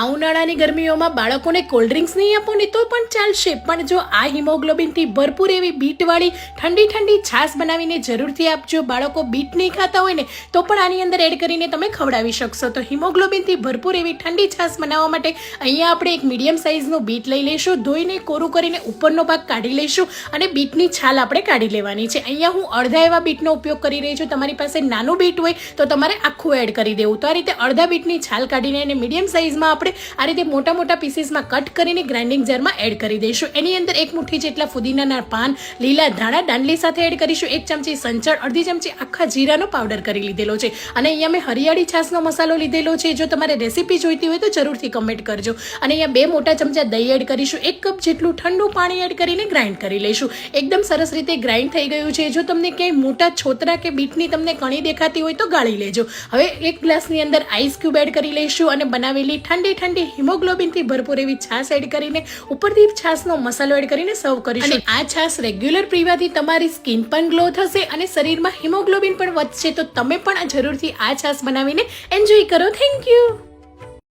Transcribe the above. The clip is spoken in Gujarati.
આ ઉનાળાની ગરમીઓમાં બાળકોને કોલ્ડ ડ્રિંક્સ નહીં આપો ને તો પણ ચાલશે, પણ જો આ હિમોગ્લોબિનથી ભરપૂર એવી બીટવાળી ઠંડી ઠંડી છાશ બનાવીને જરૂરથી આપજો. બાળકો બીટ નહીં ખાતા હોય ને તો પણ આની અંદર એડ કરીને તમે ખવડાવી શકશો. તો હિમોગ્લોબિનથી ભરપૂર એવી ઠંડી છાશ બનાવવા માટે અહીંયા આપણે એક મીડિયમ સાઇઝનું બીટ લઈ લઈશું. ધોઈને કોરું કરીને ઉપરનો ભાગ કાઢી લઈશું અને બીટની છાલ આપણે કાઢી લેવાની છે. અહીંયા હું અડધા એવા બીટનો ઉપયોગ કરી રહી છું. તમારી પાસે નાનું બીટ હોય તો તમારે આખું એડ કરી દેવું. તો આ રીતે અડધા બીટની છાલ કાઢીને એને મીડિયમ સાઇઝમાં આપણે આ રીતે મોટા મોટા પીસીસમાં કટ કરીને ગ્રાઇન્ડિંગ જારમાં એડ કરી દઈશું. એની અંદર એક મુઠ્ઠી જેટલા ફુદીનાના પાન, લીલા ધાણા દાંડલી સાથે એડ કરીશું. 1 ચમચી સંચળ, અડધી ચમચી આખા જીરાનો પાવડર કરી લીધેલો છે. અને અહીંયા મેં હરિયાળી છાશનો મસાલો લીધેલો છે. જો તમારે રેસીપી જોઈતી હોય તો જરૂરથી કમેન્ટ કરજો. અને અહીંયા 2 મોટા ચમચા દહીં એડ કરીશું. 1 કપ જેટલું ઠંડુ પાણી એડ કરીને ગ્રાઇન્ડ કરી લઈશું. એકદમ સરસ રીતે ગ્રાઇન્ડ થઈ ગયું છે. જો તમને ક્યાંય મોટા છોતરા કે બીટની તમને કણી દેખાતી હોય તો ગાળી લેજો. હવે 1 ગ્લાસની અંદર આઈસ ક્યુબ એડ કરી લઈશું અને બનાવેલી ઠંડી ઠંડી હિમોગ્લોબિનથી ભરપૂર એવી છાશ એડ કરીને ઉપરથી છાશનો મસાલો એડ કરીને સર્વ કરીશું. અને આ છાશ રેગ્યુલર પીવાથી તમારી સ્કિન પણ ગ્લો થશે અને શરીરમાં હિમોગ્લોબિન પણ વધશે. તો તમે પણ જરૂરથી આ છાશ બનાવીને એન્જોય કરો. Thank you.